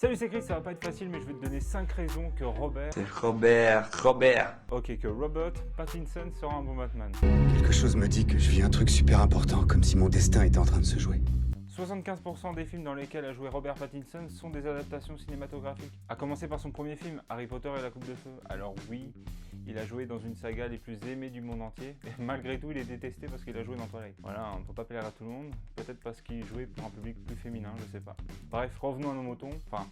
Salut, c'est Chris, ça va pas être facile mais je vais te donner 5 raisons que Robert Pattinson sera un bon Batman. Quelque chose me dit que je vis un truc super important, comme si mon destin était en train de se jouer. 75% des films dans lesquels a joué Robert Pattinson sont des adaptations cinématographiques. A commencer par son premier film, Harry Potter et la Coupe de Feu. Alors oui, il a joué dans une saga les plus aimées du monde entier, et malgré tout il est détesté parce qu'il a joué dans Twilight. Voilà, on peut pas plaire à tout le monde, peut-être parce qu'il jouait pour un public plus féminin, je sais pas. Bref, revenons à nos moutons,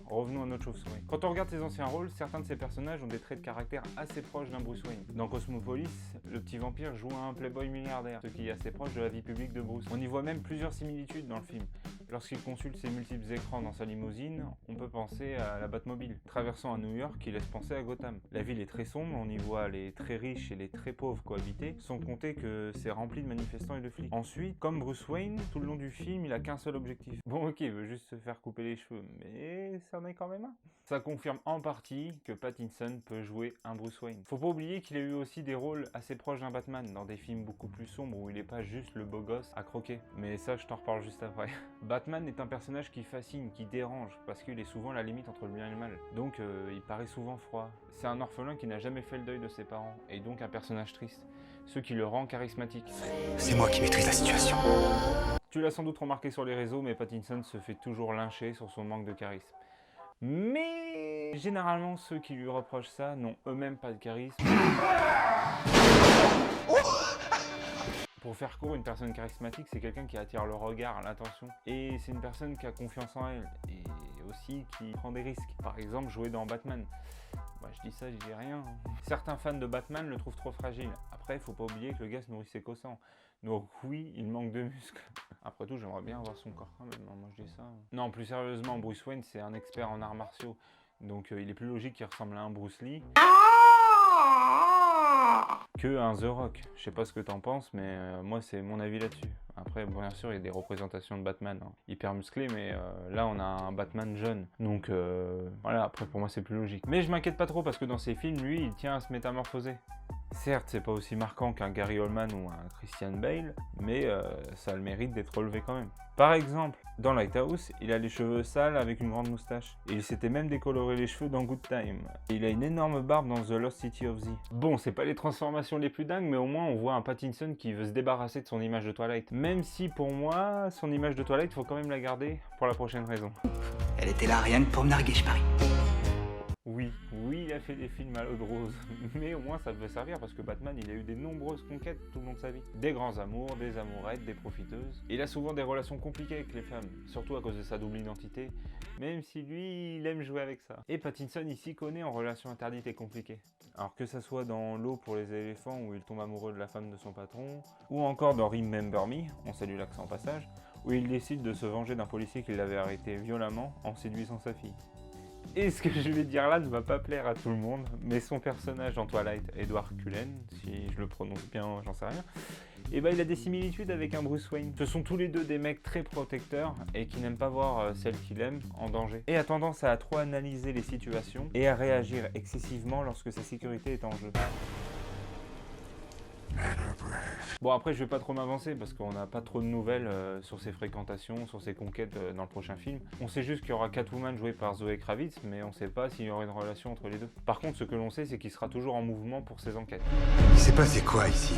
revenons à notre chauve-souris. Quand on regarde ses anciens rôles, certains de ces personnages ont des traits de caractère assez proches d'un Bruce Wayne. Dans Cosmopolis, le petit vampire joue un playboy milliardaire, ce qui est assez proche de la vie publique de Bruce. On y voit même plusieurs similitudes dans le film. Lorsqu'il consulte ses multiples écrans dans sa limousine, on peut penser à la Batmobile. Traversant à New York, il laisse penser à Gotham. La ville est très sombre, on y voit les très riches et les très pauvres cohabiter, sans compter que c'est rempli de manifestants et de flics. Ensuite, comme Bruce Wayne, tout le long du film, il a qu'un seul objectif. Bon ok, il veut juste se faire couper les cheveux, mais ça en est quand même un. Ça confirme en partie que Pattinson peut jouer un Bruce Wayne. Faut pas oublier qu'il a eu aussi des rôles assez proches d'un Batman, dans des films beaucoup plus sombres où il est pas juste le beau gosse à croquer. Mais ça, je t'en reparle juste après. Batman est un personnage qui fascine, qui dérange, parce qu'il est souvent à la limite entre le bien et le mal. Donc il paraît souvent froid. C'est un orphelin qui n'a jamais fait le deuil de ses parents, et donc un personnage triste. Ce qui le rend charismatique. C'est moi qui maîtrise la situation. Tu l'as sans doute remarqué sur les réseaux, mais Pattinson se fait toujours lyncher sur son manque de charisme. Mais généralement, ceux qui lui reprochent ça n'ont eux-mêmes pas de charisme. Pour faire court, une personne charismatique, c'est quelqu'un qui attire le regard, l'attention. Et c'est une personne qui a confiance en elle. Et aussi qui prend des risques. Par exemple, jouer dans Batman. Bah, je dis ça, je dis rien. Certains fans de Batman le trouvent trop fragile. Après, faut pas oublier que le gars se nourrit ses cossins. Donc oui, il manque de muscles. Après tout, j'aimerais bien avoir son corps quand même, moi je dis ça. Non, plus sérieusement, Bruce Wayne, c'est un expert en arts martiaux. Donc il est plus logique qu'il ressemble à un Bruce Lee que un The Rock. Je sais pas ce que t'en penses, mais moi c'est mon avis là-dessus. Après, bien sûr, il y a des représentations de Batman hyper musclés, mais là on a un Batman jeune. Donc voilà, après pour moi c'est plus logique. Mais je m'inquiète pas trop parce que dans ses films, lui, il tient à se métamorphoser. Certes, c'est pas aussi marquant qu'un Gary Oldman ou un Christian Bale, mais ça a le mérite d'être relevé quand même. Par exemple, dans Lighthouse, il a les cheveux sales avec une grande moustache. Et il s'était même décoloré les cheveux dans Good Time. Et il a une énorme barbe dans The Lost City of Z. Bon, c'est pas les transformations les plus dingues, mais au moins on voit un Pattinson qui veut se débarrasser de son image de Twilight. Même si pour moi, son image de Twilight, faut quand même la garder pour la prochaine raison. Elle était là rien que pour me narguer, je parie. Oui, il a fait des films à l'eau de rose, mais au moins ça devait servir parce que Batman, il a eu des nombreuses conquêtes tout le long de sa vie. Des grands amours, des amourettes, des profiteuses. Il a souvent des relations compliquées avec les femmes, surtout à cause de sa double identité, même si lui, il aime jouer avec ça. Et Pattinson, il s'y connaît en relations interdites et compliquées. Alors que ça soit dans L'eau pour les éléphants où il tombe amoureux de la femme de son patron, ou encore dans Remember Me, on salue l'accent au passage, où il décide de se venger d'un policier qui l'avait arrêté violemment en séduisant sa fille. Et ce que je vais dire là ne va pas plaire à tout le monde, mais son personnage dans Twilight, Edward Cullen, si je le prononce bien, j'en sais rien, et il a des similitudes avec un Bruce Wayne. Ce sont tous les deux des mecs très protecteurs et qui n'aiment pas voir celle qu'il aime en danger. Et a tendance à trop analyser les situations et à réagir excessivement lorsque sa sécurité est en jeu. Bon, après je vais pas trop m'avancer parce qu'on n'a pas trop de nouvelles sur ses fréquentations, sur ses conquêtes dans le prochain film. On sait juste qu'il y aura Catwoman jouée par Zoé Kravitz, mais on sait pas s'il y aura une relation entre les deux. Par contre, ce que l'on sait, c'est qu'il sera toujours en mouvement pour ses enquêtes. Il s'est passé quoi ici?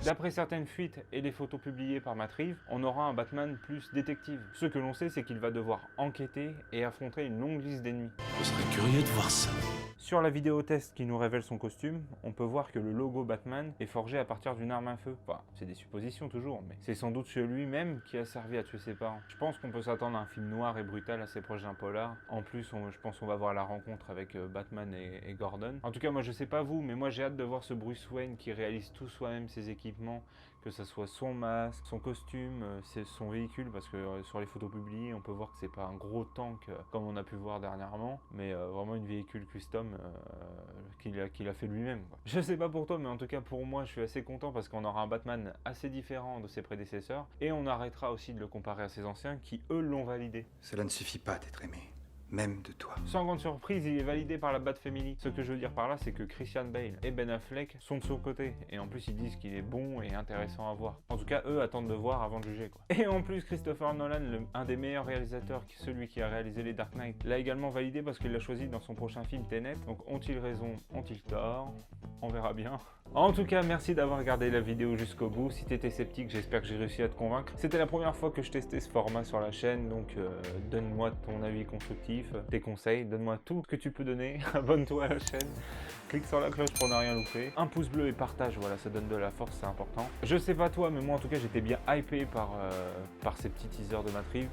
D'après certaines fuites et les photos publiées par Matt Reeves, on aura un Batman plus détective. Ce que l'on sait, c'est qu'il va devoir enquêter et affronter une longue liste d'ennemis. Je serais curieux de voir ça. Sur la vidéo test qui nous révèle son costume, on peut voir que le logo Batman est forgé à partir d'une arme à feu. Enfin, c'est des suppositions toujours, mais c'est sans doute celui même qui a servi à tuer ses parents. Je pense qu'on peut s'attendre à un film noir et brutal assez proche d'un polar. En plus, je pense qu'on va voir la rencontre avec Batman et Gordon. En tout cas, moi je sais pas vous, mais moi j'ai hâte de voir ce Bruce Wayne qui réalise tout soi-même ses équipements, que ce soit son masque, son costume, son véhicule, parce que sur les photos publiées, on peut voir que c'est pas un gros tank comme on a pu voir dernièrement, mais vraiment une véhicule custom qu'il a fait lui-même. Je sais pas pour toi, mais en tout cas pour moi, je suis assez content parce qu'on aura un Batman assez différent de ses prédécesseurs et on arrêtera aussi de le comparer à ses anciens qui, eux, l'ont validé. Cela ne suffit pas d'être aimé. même de toi. Sans grande surprise, il est validé par la Bat Family. Ce que je veux dire par là, c'est que Christian Bale et Ben Affleck sont de son côté. Et en plus, ils disent qu'il est bon et intéressant à voir. En tout cas, eux attendent de voir avant de juger, quoi. Et en plus, Christopher Nolan, un des meilleurs réalisateurs, celui qui a réalisé les Dark Knight, l'a également validé parce qu'il l'a choisi dans son prochain film Tenet. Donc ont-ils raison, ont-ils tort? On verra bien. En tout cas, merci d'avoir regardé la vidéo jusqu'au bout. Si t'étais sceptique, j'espère que j'ai réussi à te convaincre. C'était la première fois que je testais ce format sur la chaîne, donc donne-moi ton avis constructif, tes conseils, donne-moi tout ce que tu peux donner. Abonne-toi à la chaîne, clique sur la cloche pour ne rien louper. Un pouce bleu et partage, voilà, ça donne de la force, c'est important. Je sais pas toi, mais moi en tout cas, j'étais bien hypé par ces petits teasers de Matrix.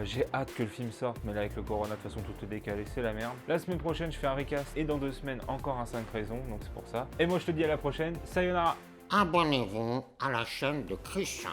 J'ai hâte que le film sorte, mais là avec le corona, de toute façon, tout est décalé, c'est la merde. La semaine prochaine, je fais un recast, et dans 2 semaines, encore un 5 raisons, donc c'est pour ça. Et moi, je te dis à la prochaine, sayonara! Abonnez-vous à la chaîne de Christian.